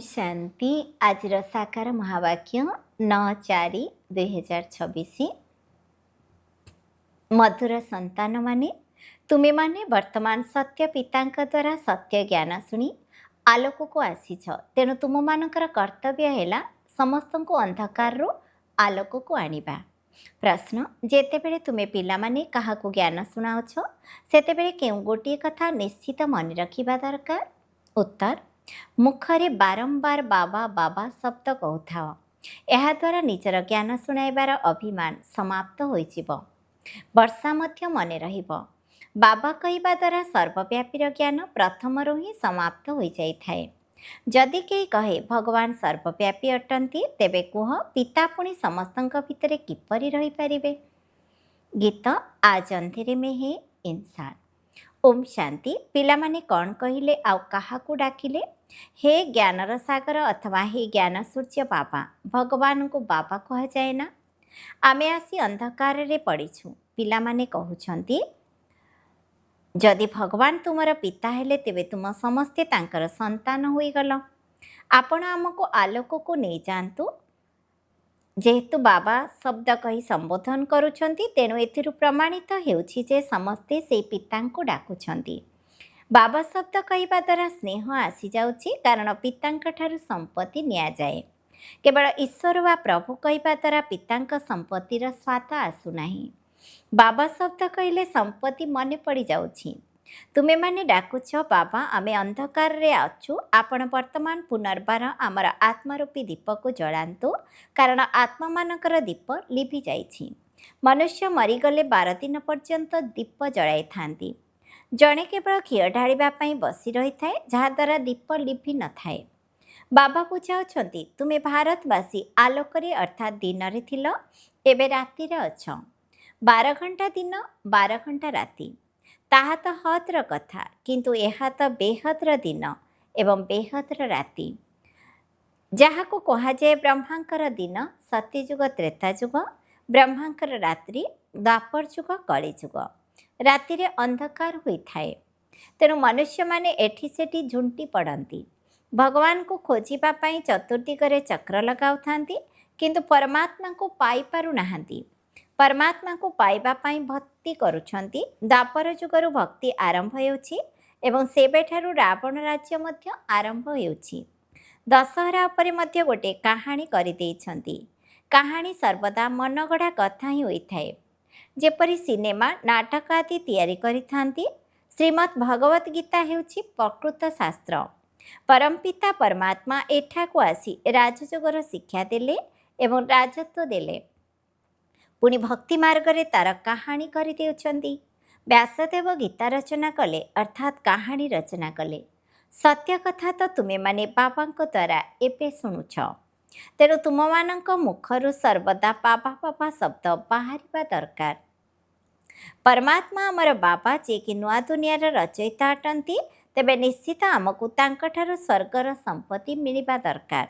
शांति आज साकार महावाक्य 9/4/2026 मधुर संतान माने तुम्हें माने वर्तमान सत्य पिता द्वारा सत्य ज्ञान शुणी आलोक को आसीछ तेणु तुम मानकर कर्तव्य है समस्त को अंधकार आलोक को आनिबा। प्रश्न जेतेबेले तुम्हें पिला माने कहा ज्ञान शुणाउछ सेतेबेले केउ गोटे कथा निश्चित मन रखिबा दरकार। उत्तर मुखरे बारंबार बाबा बाबा शब्द कहूथाओ ଏହା ଦ୍ୱାରା ନିଜର ଜ୍ଞାନ ଶୁଣାଇବାର ଅଭିମାନ ସମାପ୍ତ ହୋଇଯିବ। ବର୍ଷା ମଧ୍ୟ ମନେ ରହିବ। ବାବା କହିବା ଦ୍ୱାରା ସର୍ବବ୍ୟାପୀର ଜ୍ଞାନ ପ୍ରଥମରୁ ହିଁ ସମାପ୍ତ ହୋଇଯାଇଥାଏ। ଯଦି କେହି କହେ ଭଗବାନ ସର୍ବବ୍ୟାପୀ ଅଟନ୍ତି ତେବେ କୁହ ପିତା ପୁଣି ସମସ୍ତଙ୍କ ଭିତରେ କିପରି ରହିପାରିବେ? ଗୀତ ଆଜ ଅନ୍ଧେରେ ମେ ହେ ଇନ୍ସାନ। ओम शांति पिलामाने कौन कहले आउ काहाकू डाकिले? हे ज्ञानर सागर अथवा हे ज्ञान सूर्य बाबा भगवान को बाबा कह जाए ना। आमे आसी अंधकार रे पड़ीछु। पिलामाने कहउछंती जदि भगवान तुमर पिता हेले तेबे तुम समस्ते तांकर संतान होई गल। आपण आमको आलोक को नहीं जानतु जेहेतु बाबा शब्द कही संबोधन करुछंती तेणु एथिरु प्रमाणित हेउछि जे समस्ते से पितांको डाकुछंती। बाबा शब्द कहवा द्वारा स्नेह आसी जाउछि कारण पितांक ठारु संपत्ति निया जाए। केवल ईश्वर वा प्रभु कहवा द्वारा पितांक संपत्तिर स्वाद आसुनाही। बाबा शब्द कहले संपत्ति मने पड़ी जाउछि। तुमे माने डाकुछ बाबा आमे अंधकार रे अछु आपण वर्तमान पुनर्बार आमर आत्मारूपी दीप को जलांतु कारण आत्मा मानकर दीप लिभि जाइछि। मनुष्य मरीगले 12 दिन पर्यंत दीप जलाई थांती। जणे केवल घी ढाळिबा पई बसी रही थाए जहा द्वारा दीप लिभि न थाए। बाबा बुझाउछंती तुमे भारतवासी आलोकरे अर्थात दिन रे थिलो एबे राति रे अछ। 12 घंटा दिन 12 घंटा राति ताहा तो हद्र कथा किंतु यह तो बेहद्र दिन एवं बेहद्र राति। जहाँ को कहा जाए ब्रह्मांकर दिन सत्ययुग त्रेतायुग ब्रह्मांकर रात्रि द्वापर युग कलिजुग। राति रे अंधकार होइथाए तेणु मनुष्य माने एठी सेठी झुंटी पड़ती। भगवान को खोजिबा पई चतुर्दिगरे चक्र लगाउथांती किंतु परमात्मा को पाई पारु नाहांती। परमात्मा को पाइबा पाई भक्ति करुछंती। द्वापर युगरु भक्ति आरंभ हेउछि एवं सेबेठारु रावण राज्य मध्य आरंभ हेउछि। दशहरा उपरे मध्य गोटे कहानी करि देइछंती। कहानी सर्वदा मनगढ़ा कथा ही होइथाए। जेपरि सिनेमा नाटक आदि तैयारी करिथांती। श्रीमद् भगवत गीता हेउछि प्रकृत शास्त्र। परमपिता परमात्मा एठाकू आसी राजयोगर शिक्षा देले एवं राजत्व देले पुणी भक्ति मार्ग रे तार कहानी करि देउछंती। व्यासदेव गीता रचना कले अर्थात कहानी रचना कले। सत्य कथा तो तुमे माने बाबांको द्वारा एपे शुणुछ तेणु तुम मानक मुखरु सर्वदा बाबा बाबा शब्द बाहरिबा दरकार। परमात्मा आमर बाबा जे कि नुआ दुनियार रचयिता अटंती तेबे निश्चित आमको तांक ठारु स्वर्गर संपत्ति मिलिबा दरकार।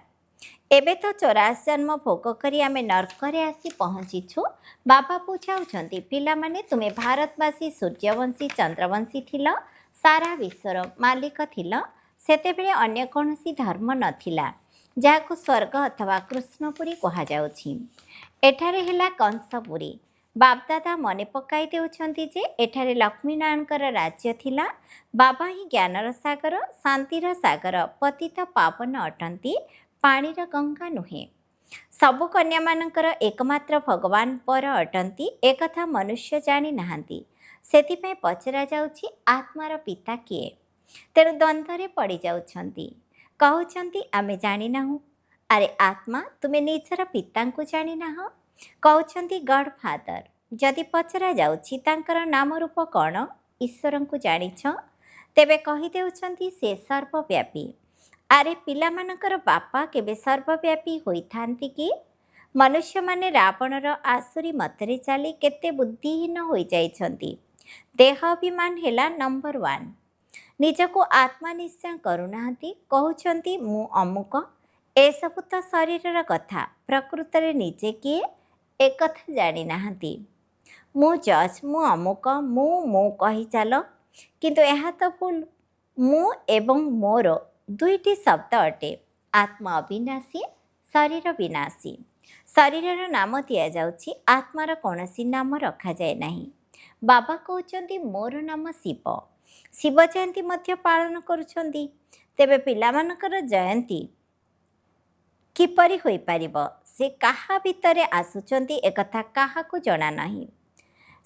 एबे तो 84 जन्म भोग करी आमे नरकरे आसी पहुँचीछु। बाबा पूछाउछंती पिला माने तुमे भारतवासी सूर्यवंशी चंद्रवंशी थिल सारा विश्वर मालिक थिल सेतेबेले अन्य कौनसी धर्म नथिला जाहाकु स्वर्ग अथवा कृष्णपुरी कहा जाउछि। एठारे हेला कंसपुरी। बापदादा मने पकाई देउछंती जे एठारे लक्ष्मीनारायणकर राज्य थिला। बाबा ही ज्ञानर सागर शांतिर सागर पतित पावन अटंती पानीर गंगा नुहे। सबु कन्या मानकर एकमात्र भगवान पर अटंती एकथा मनुष्य जानी नाहांती। सेतिपय पचरा जाउछि आत्मार पिता किए तेणु द्वंद्वरे पड़ी जाउछंती। कहउछंती आमे जानी नाहु। अरे आत्मा तुमे निजर पितांकु जानी नाह। कहउछंती गॉड फादर। जदि पचरा जाउछि तांकर नाम रूप कौन ईश्वरंकु जानिछ तेबे कहि देउछंती से सर्वव्यापी। अरे पिला मानकर बापा केबे सर्वव्यापी होइथांती कि? मनुष्य माने रावणर आसुरी मतरे चाली केते बुद्धिहीन होई जाइछंती। देह अभिमान हेला नंबर 1। निजको आत्मा निश्चय करुनाहांती। कहउछंती मु अमुक एसबु तो शरीरर कथा प्रकृत रे निजे किए एकथा जानी नाहांती। मु जज मु अमुक मु कही चाल किंतु यह तो भूल। मु एवं मोर दुईटी शब्द अटे। आत्मा अविनाशी शरीर विनाशी शरीर नाम दि जाउछि आत्मार कौनसी नाम रखा जाए नहीं। बाबा कहउछन्ति मोर नाम शिव। शिव जयंती मध्य पालन करुछन्ति। तेबे पिलामानकर जयंती किपरि होई परिबो से काहा भितरे आसुचन्ति एकथा काहाकू जଣା नहीं।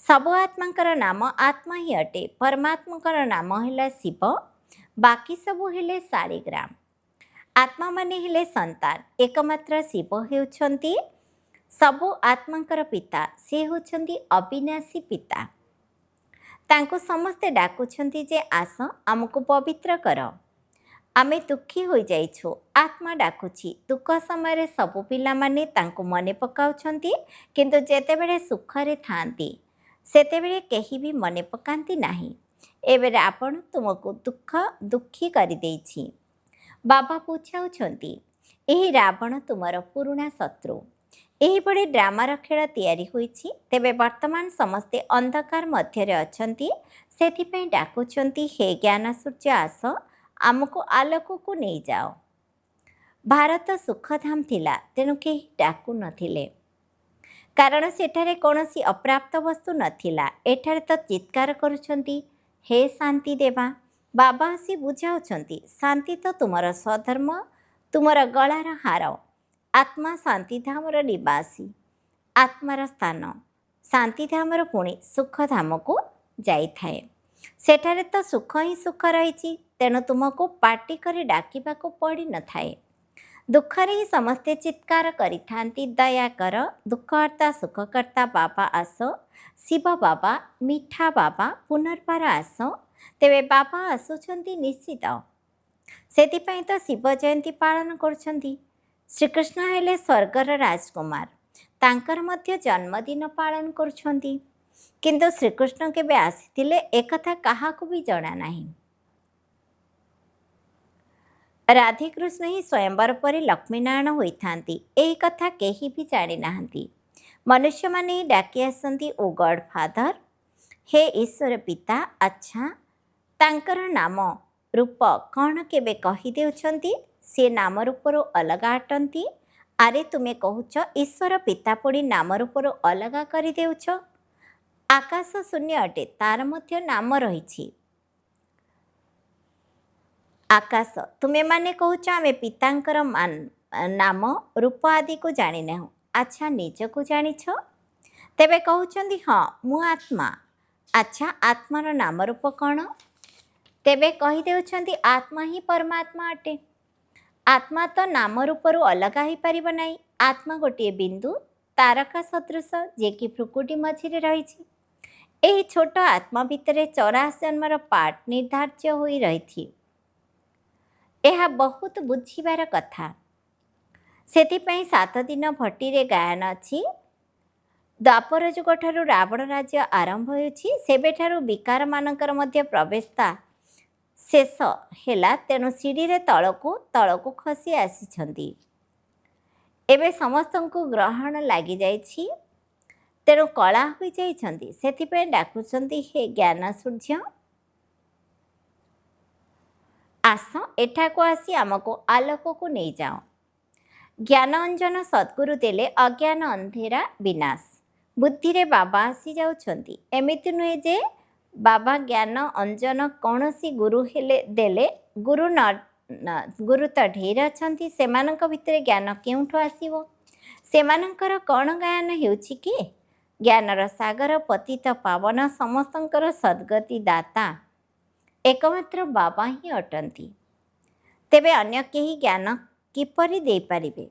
सब आत्मांकर नाम आत्मा ही अटे। परमात्माकर नाम है शिव, बाकी सबू हेले शालिग्राम। आत्मा माने हेले संतान। एकमात्र शिव हेउछन्ति सबू आत्मांकर पिता। से होछन्ति अविनाशी पिता। तांको समस्ते डाकुछन्ति जे आस आमको पवित्र कर। आमे दुखी हो जाइछु, आत्मा डाकुछि। दुख समय सबू पिला माने तांको मने पकाउछन्ति, किंतु जेतेबेले सुखरे थांती सेतेबेले केही भी मने पकांती नाही। एबेरे आपण तुमको दुखी करि देइछि। बाबा पूछाउछन्ति एही रावण तुमर पुरुणा शत्रु। एहीभଳି ड्रामार खेल तैयारी होइछि। तेबे वर्तमान समस्ते अंधकार मध्यरे अछन्ति, सेथिपई डाकुछन्ति हे ज्ञान सूर्य आस आमको आलोक को नहीं जाओ। भारत सुखधाम थिला, तेणु केही डाकु नथिले, कारण सेठारे कौनसी अप्राप्त वस्तु नथिला। एठारे तो चित्कार करुछन्ति हे शांति देवा। बाबा आसी बुझाउछन्ति शांति तो तुमर स्वधर्म, तुमर गलार हार। आत्मा शांतिधामर निवासी, आत्मार स्थान शांतिधामर पुणी सुखधाम को जाइथाए। सेठारे तो सुख ही सुख रही, तेणु तुमको पार्टी कर डाकिबाको पड़ी न थाए। दुखरे ही समस्ते चित्कार करिथांती दया कर, दुखहर्ता सुखकर्ता बाबा आस, शिव बाबा मीठा बाबा पुनर्बार आस। तेबे बाबा आसुछन्ति निश्चित, सेथिपई तो शिव जयंती पालन करुछन्ति। श्रीकृष्ण हेले स्वर्गर राजकुमार, तांकर मध्य जन्मदिन पालन करुछन्ति, किंतु श्रीकृष्ण केबे आसीथिले एकथा काहाकू भी जଣା नाही। राधेकृष्ण ही स्वयंवर पर लक्ष्मीनारायण होइथांती, एही कथा केही भी जानि नाहंती। मनुष्य माने ही डाकी आसंती ओ गॉड फादर, हे ईश्वर पिता। अच्छा, तांकर नाम रूप कौन केबे कही देउछन्ति? से नाम रूपरू अलगा अटंती। आरे तुमे कहूच ईश्वर पिता पड़ी नाम रूपरू अलगा करि देउछ। आकाश शून्य अटे, तार मध्य नाम रही। आकाश तुमे माने कहूच आमे पितांकर नाम रूप आदि को जानी नहीं। अच्छा, निज को जानिछ? तेबे कहउछन्ति हाँ मु आत्मा। अच्छा, आत्मार नाम रूप कौन? तेबे कही देउछन्ति आत्मा ही परमात्मा अटे। आत्मा तो नाम रूपरू अलगा ही पारिब नाही। आत्मा गोटे बिंदु तारका सदृश, जे कि भ्रुकुटी मझिरे रही। एही छोट आत्मा भितरे 84 जन्मर पाठ निर्धार्य होई रही। यह बहुत बुझिबार कथा। सेथिपई 7 दिन भट्टीरे गायन अछि। द्वापर जुग ठारू रावण राज्य आरंभ होइछि, सेबेठारू विकार मानकर मध्य प्रवेशता शेष हेला। तेणु सीढ़ी रे तळकू खसी आसीछन्ति। एबे समस्तଙ୍କୁ ग्रहण लागि जाइछि, तेणु कला होई जाइछन्ति। सेथिपई डाकुछन्ति हे ज्ञान सूर्य आस, एठाको आसी आमको आलोक को नहीं जाओ। ज्ञान अंजन सद्गुरु देले अज्ञान अंधेरा विनाश। बुद्धि रे बाबा आसी जाउछन्ति। एमिति नुहे जे बाबा ज्ञान अंजन कौनसी गुरु हेले देले गुरु तो ढेर अछन्ति, सेमानक भितरे ज्ञान केउठु आसीबो? सेमानकर कौन गायन हेउछि कि? ज्ञानर सागर पतित पावन समस्तंकर सद्गति दाता एकमात्र बाबा ही अटंती। तेबे अन्य केही ज्ञान किपरि दे पारिबे?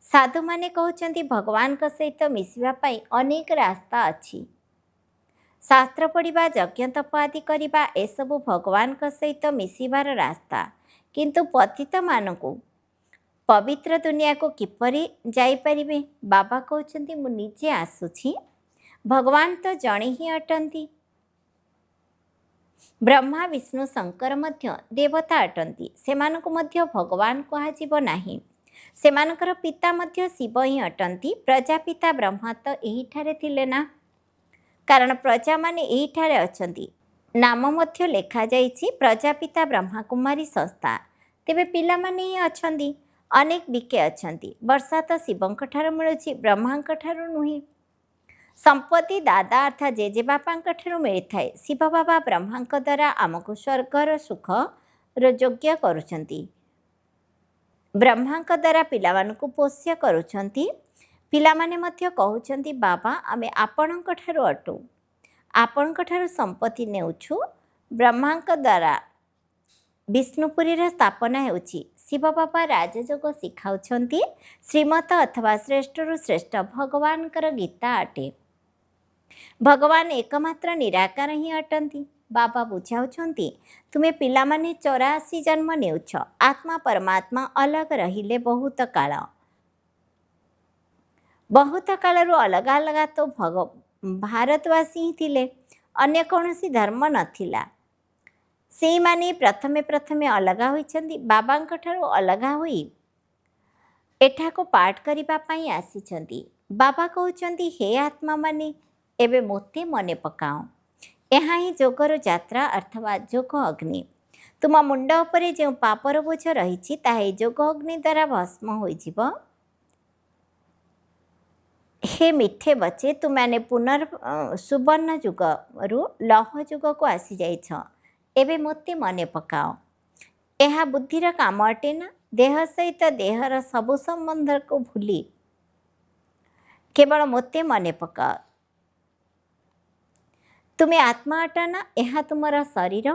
साधु माने कहउछन्ति भगवान का सहित मिसिबा पई अनेक रास्ता अछि। शास्त्र पढ़िबा, यज्ञ तप आदि करिबा एसबु भगवान का सहित मिसिबार रास्ता, किंतु पतित मानकु पवित्र दुनिया को किपरि जाई पारिबे? बाबा कहउछन्ति मु निजे आसुछि। भगवान तो जणे ही अटंती। ब्रह्मा विष्णु शंकर मध्य देवता अटंती, सेमानकु मध्य भगवान कहाजिबो नाही। सेमानकर पिता मध्य शिव ही अटंती। प्रजापिता ब्रह्मा तो एही ठारे थिले ना, कारण प्रजा माने एही ठारे अछंती। नाम मध्य लेखा जाइछि प्रजापिता ब्रह्मा कुमारी संस्था। तेबे पिला माने ही अछंती। ଅନେକ ବିକେ ଅଛନ୍ତି। ବର୍ଷା ତ ଶିବଙ୍କ ଠାରୁ ମିଳୁଛି, ବ୍ରହ୍ମାଙ୍କ ଠାରୁ ନୁହେଁ। ସମ୍ପତ୍ତି ଦାଦା ଅର୍ଥାତ୍ ଜେଜେବାପାଙ୍କ ଠାରୁ ମିଳିଥାଏ। ଶିବ ବାବା ବ୍ରହ୍ମାଙ୍କ ଦ୍ୱାରା ଆମକୁ ସ୍ୱର୍ଗର ସୁଖର ଯୋଗ୍ୟ କରୁଛନ୍ତି। ବ୍ରହ୍ମାଙ୍କ ଦ୍ୱାରା ପିଲାମାନଙ୍କୁ ପୋଷ୍ୟ କରୁଛନ୍ତି। ପିଲାମାନେ ମଧ୍ୟ କହୁଛନ୍ତି ବାବା ଆମେ ଆପଣଙ୍କ ଠାରୁ ଅଟୁ, ଆପଣଙ୍କ ଠାରୁ ସମ୍ପତ୍ତି ନେଉଛୁ। ବ୍ରହ୍ମାଙ୍କ ଦ୍ୱାରା ବିଷ୍ଣୁପୁରୀର ସ୍ଥାପନା ହେଉଛି। ଶିବ ବାବା ରାଜଯୋଗ ଶିଖାଉଛନ୍ତି। ଶ୍ରୀମତ ଅଥବା ଶ୍ରେଷ୍ଠରୁ ଶ୍ରେଷ୍ଠ ଭଗବାନଙ୍କର ଗୀତା ଅଟେ। ଭଗବାନ ଏକମାତ୍ର ନିରାକାର ହିଁ ଅଟନ୍ତି। ବାବା ବୁଝାଉଛନ୍ତି ତୁମେ ପିଲାମାନେ 84 ଜନ୍ମ ନେଉଛ। ଆତ୍ମା ପରମାତ୍ମା ଅଲଗା ରହିଲେ ବହୁତ କାଳରୁ ଅଲଗା ଅଲଗା ତ ଭାରତବାସୀ ହିଁ ଥିଲେ, ଅନ୍ୟ କୌଣସି ଧର୍ମ ନଥିଲା। ସେଇମାନେ ପ୍ରଥମେ ଅଲଗା ହୋଇଛନ୍ତି। ବାବାଙ୍କ ଠାରୁ ଅଲଗା ହୋଇ ଏଠାକୁ ପାଠ କରିବା ପାଇଁ ଆସିଛନ୍ତି। ବାବା କହୁଛନ୍ତି ହେ ଆତ୍ମାମାନେ ଏବେ ମୋତେ ମନେ ପକାଅ। ଏହା ହିଁ ଯୋଗର ଯାତ୍ରା ଅର୍ଥାତ୍ ଯୋଗ ଅଗ୍ନି। ତୁମ ମୁଣ୍ଡ ଉପରେ ଯେଉଁ ପାପର ବୋଝ ରହିଛି ତାହା ଏହି ଯୋଗ ଅଗ୍ନି ଦ୍ୱାରା ଭସ୍ମ ହୋଇଯିବ। ହେ ମିଠେ ବଚେ ତୁମେମାନେ ସୁବର୍ଣ୍ଣ ଯୁଗରୁ ଲୌହ ଯୁଗକୁ ଆସିଯାଇଛ। ଏବେ ମୋତେ ମନେ ପକାଅ। ଏହା ବୁଦ୍ଧିର କାମ ଅଟେ ନା? ଦେହ ସହିତ ଦେହର ସବୁ ସମ୍ବନ୍ଧକୁ ଭୁଲି କେବଳ ମୋତେ ମନେ ପକାଅ। ତୁମେ ଆତ୍ମା ଅଟ ନା? ଏହା ତୁମର ଶରୀର।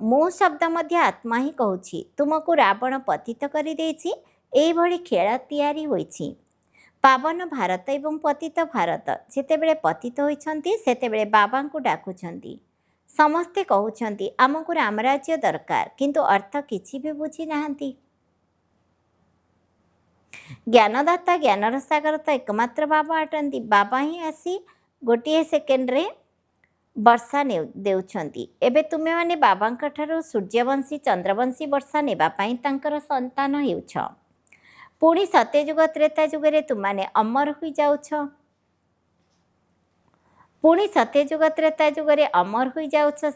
ମୁଁ ଶବ୍ଦ ମଧ୍ୟ ଆତ୍ମା ହିଁ କହୁଛି। ତୁମକୁ ରାବଣ ପତିତ କରିଦେଇଛି। ଏଇଭଳି ଖେଳ ତିଆରି ହୋଇଛି। ପାବନ ଭାରତ ଏବଂ ପତିତ ଭାରତ। ଯେତେବେଳେ ପତିତ ହୋଇଛନ୍ତି ସେତେବେଳେ ବାବାଙ୍କୁ ଡାକୁଛନ୍ତି। ସମସ୍ତେ କହୁଛନ୍ତି ଆମକୁ ରାମରାଜ୍ୟ ଦରକାର, କିନ୍ତୁ ଅର୍ଥ କିଛି ବି ବୁଝିନାହାନ୍ତି। ଜ୍ଞାନଦାତା ଜ୍ଞାନର ସାଗର ତ ଏକମାତ୍ର ବାବା ଅଟନ୍ତି। ବାବା ହିଁ ଆସି ଗୋଟିଏ ସେକେଣ୍ଡରେ ବର୍ଷା ଦେଉଛନ୍ତି। ଏବେ ତୁମେମାନେ ବାବାଙ୍କ ଠାରୁ ସୂର୍ଯ୍ୟବଂଶୀ ଚନ୍ଦ୍ରବଂଶୀ ବର୍ଷା ନେବା ପାଇଁ ତାଙ୍କର ସନ୍ତାନ ହେଉଛ। ପୁଣି ସତ୍ୟଯୁଗ ତ୍ରେତା ଯୁଗରେ ତୁମମାନେ ଅମର ହୋଇଯାଉଛ।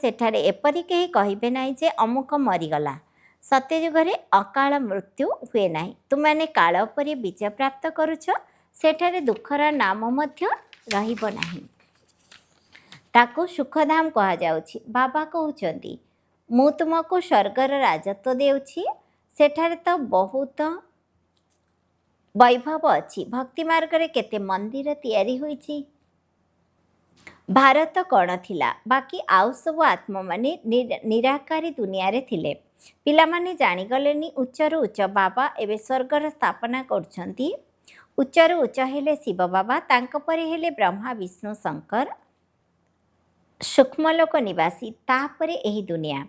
ସେଠାରେ ଏପରି କେହି କହିବେ ନାହିଁ ଯେ ଅମୁକ ମରିଗଲା। ସତ୍ୟଯୁଗରେ ଅକାଳ ମୃତ୍ୟୁ ହୁଏ ନାହିଁ। ତୁମମାନେ କାଳ ଉପରେ ବିଜୟ ପ୍ରାପ୍ତ କରୁଛ। ସେଠାରେ ଦୁଃଖର ନାମ ମଧ୍ୟ ରହିବ ନାହିଁ। ତାକୁ ସୁଖଧାମ କୁହାଯାଉଛି। ବାବା କହୁଛନ୍ତି ମୁଁ ତୁମକୁ ସ୍ୱର୍ଗର ରାଜତ୍ୱ ଦେଉଛି। ସେଠାରେ ତ ବହୁତ ବୈଭବ ଅଛି। ଭକ୍ତି ମାର୍ଗରେ କେତେ ମନ୍ଦିର ତିଆରି ହୋଇଛି। ଭାରତ କ'ଣ ଥିଲା? ବାକି ଆଉ ସବୁ ଆତ୍ମାମାନେ ନିରାକାରୀ ଦୁନିଆରେ ଥିଲେ। ପିଲାମାନେ ଜାଣିଗଲେନି ଉଚ୍ଚରୁ ଉଚ୍ଚ ବାବା ଏବେ ସ୍ୱର୍ଗର ସ୍ଥାପନା କରୁଛନ୍ତି। ଉଚ୍ଚରୁ ଉଚ୍ଚ ହେଲେ ଶିବ ବାବା, ତାଙ୍କ ପରେ ହେଲେ ବ୍ରହ୍ମା ବିଷ୍ଣୁ ଶଙ୍କର ସୂକ୍ଷ୍ମଲୋକ ନିବାସୀ, ତାପରେ ଏହି ଦୁନିଆ।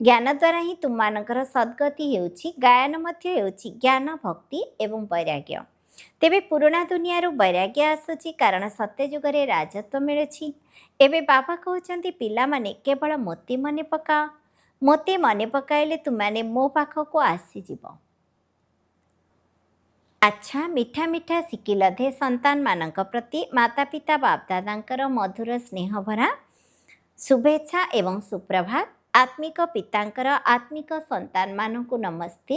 ଜ୍ଞାନ ଦ୍ୱାରା ହିଁ ତୁମମାନଙ୍କର ସଦ୍ଗତି ହେଉଛି। ଗାୟନ ମଧ୍ୟ ହେଉଛି ଜ୍ଞାନ, ଭକ୍ତି ଏବଂ ବୈରାଗ୍ୟ। ତେବେ ପୁରୁଣା ଦୁନିଆରୁ ବୈରାଗ୍ୟ ଆସୁଛି, କାରଣ ସତ୍ୟଯୁଗରେ ରାଜତ୍ୱ ମିଳୁଛି। ଏବେ ବାବା କହୁଛନ୍ତି ପିଲାମାନେ କେବଳ ମୋତେ ମନେ ପକାଅ। ମୋତେ ମନେ ପକାଇଲେ ତୁମମାନେ ମୋ ପାଖକୁ ଆସିଯିବ। ଆଚ୍ଛା, ମିଠା ମିଠା ଶିକିଲଧେ ସନ୍ତାନମାନଙ୍କ ପ୍ରତି ମାତାପିତା ବାପଦାଦାଙ୍କର ମଧୁର ସ୍ନେହଭରା ଶୁଭେଚ୍ଛା ଏବଂ ସୁପ୍ରଭାତ। ଆତ୍ମିକ ପିତାଙ୍କର ଆତ୍ମିକ ସନ୍ତାନମାନଙ୍କୁ ନମସ୍ତେ।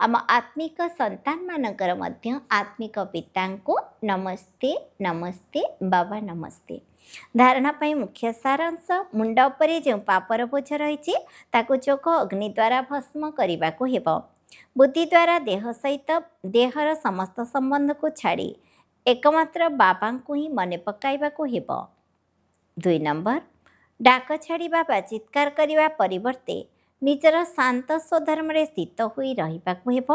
ଆମ ଆତ୍ମିକ ସନ୍ତାନମାନଙ୍କର ମଧ୍ୟ ଆତ୍ମିକ ପିତାଙ୍କୁ ନମସ୍ତେ। ନମସ୍ତେ ବାବା, ନମସ୍ତେ। ଧାରଣା ପାଇଁ ମୁଖ୍ୟ ସାରାଂଶ, ମୁଣ୍ଡ ଉପରେ ଯେଉଁ ପାପର ବୋଝ ରହିଛି ତାକୁ ଯୋଗ ଅଗ୍ନି ଦ୍ୱାରା ଭସ୍ମ କରିବାକୁ ହେବ। ବୁଦ୍ଧି ଦ୍ୱାରା ଦେହ ସହିତ ଦେହର ସମସ୍ତ ସମ୍ବନ୍ଧକୁ ଛାଡ଼ି ଏକମାତ୍ର ବାବାଙ୍କୁ ହିଁ ମନେ ପକାଇବାକୁ ହେବ। 2 ନମ୍ବର, ଡାକ ଛାଡ଼ିବା ବା ଚିତ୍କାର କରିବା ପରିବର୍ତ୍ତେ ନିଜର ଶାନ୍ତ ସ୍ୱଧର୍ମରେ ସ୍ଥିତ ହୋଇ ରହିବାକୁ ହେବ।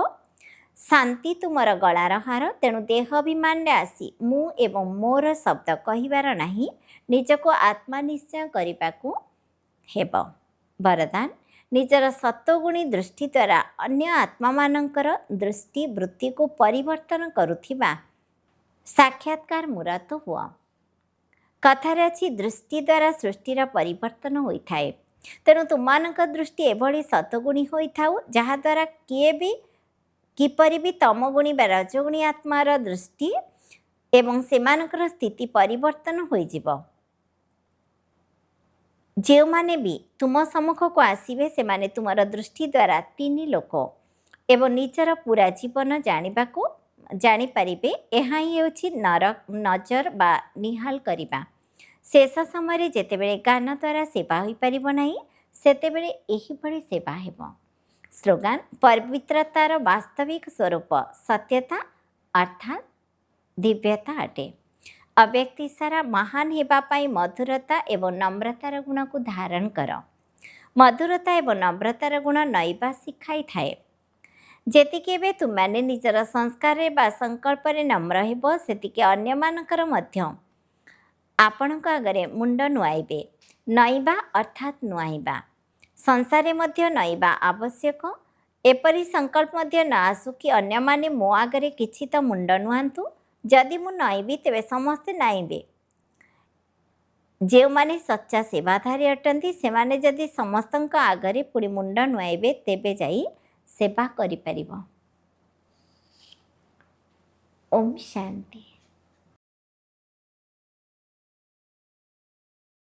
ଶାନ୍ତି ତୁମର ଗଳାର ହାର। ତେଣୁ ଦେହ ଅଭିମାନରେ ଆସି ମୁଁ ଏବଂ ମୋର ଶବ୍ଦ କହିବାର ନାହିଁ। ନିଜକୁ ଆତ୍ମା ନିଶ୍ଚୟ କରିବାକୁ ହେବ। ବରଦାନ, ନିଜର ସତ୍ୱଗୁଣୀ ଦୃଷ୍ଟି ଦ୍ୱାରା ଅନ୍ୟ ଆତ୍ମାମାନଙ୍କର ଦୃଷ୍ଟି ବୃତ୍ତିକୁ ପରିବର୍ତ୍ତନ କରୁଥିବା ସାକ୍ଷାତକାର ମୂରତ ହୁଅ। କଥାରେ ଅଛି ଦୃଷ୍ଟି ଦ୍ୱାରା ସୃଷ୍ଟିର ପରିବର୍ତ୍ତନ ହୋଇଥାଏ। ତେଣୁ ତୁମମାନଙ୍କ ଦୃଷ୍ଟି ଏଭଳି ସତ୍ୱଗୁଣୀ ହୋଇଥାଉ ଯାହାଦ୍ୱାରା କିପରି ବି ତମଗୁଣୀ ବା ରଜଗୁଣୀ ଆତ୍ମାର ଦୃଷ୍ଟି ଏବଂ ସେମାନଙ୍କର ସ୍ଥିତି ପରିବର୍ତ୍ତନ ହୋଇଯିବ। ଯେଉଁମାନେ ବି ତୁମ ସମ୍ମୁଖକୁ ଆସିବେ ସେମାନେ ତୁମର ଦୃଷ୍ଟି ଦ୍ୱାରା 3 ଲୋକ ଏବଂ ନିଜର ପୁରା ଜୀବନ ଜାଣିପାରିବେ। ଏହା ହିଁ ହେଉଛି ନଜର ବା ନିହାଲ କରିବା। ଶେଷ ସମୟରେ ଯେତେବେଳେ ଜ୍ଞାନ ଦ୍ୱାରା ସେବା ହୋଇପାରିବ ନାହିଁ, ସେତେବେଳେ ଏହିଭଳି ସେବା ହେବ। ସ୍ଲୋଗାନ: ପବିତ୍ରତାର ବାସ୍ତବିକ ସ୍ୱରୂପ ସତ୍ୟତା ଅର୍ଥାତ୍ ଦିବ୍ୟତା ଅଟେ। ଅବ୍ୟକ୍ତି ସାରା ମହାନ ହେବା ପାଇଁ ମଧୁରତା ଏବଂ ନମ୍ରତାର ଗୁଣକୁ ଧାରଣ କର। ମଧୁରତା ଏବଂ ନମ୍ରତାର ଗୁଣ ନଇବା ଶିଖାଇଥାଏ। ଯେତିକି ଏବେ ତୁମେମାନେ ନିଜର ସଂସ୍କାରରେ ବା ସଂକଳ୍ପରେ ନମ୍ର ହେବ, ସେତିକି ଅନ୍ୟମାନଙ୍କର ମଧ୍ୟ ଆପଣଙ୍କ ଆଗରେ ମୁଣ୍ଡ ନୁଆଇବେ। ନଇଁବା ଅର୍ଥାତ୍ ନୁଆଇଁବା। ସଂସାରରେ ମଧ୍ୟ ନଇଁବା ଆବଶ୍ୟକ। ଏପରି ସଂକଳ୍ପ ମଧ୍ୟ ନ ଆସୁ କି ଅନ୍ୟମାନେ ମୋ ଆଗରେ କିଛି ତ ମୁଣ୍ଡ ନୁଆନ୍ତୁ। ଯଦି ମୁଁ ନଇଁବି ତେବେ ସମସ୍ତେ ନାଇଁବେ। ଯେଉଁମାନେ ସଚ୍ଚା ସେବାଧାରୀ ଅଟନ୍ତି, ସେମାନେ ଯଦି ସମସ୍ତଙ୍କ ଆଗରେ ପୁଣି ମୁଣ୍ଡ ନୁଆଇବେ, ତେବେ ଯାଇ ସେବା କରିପାରିବ। ଓମ୍ ଶାନ୍ତି।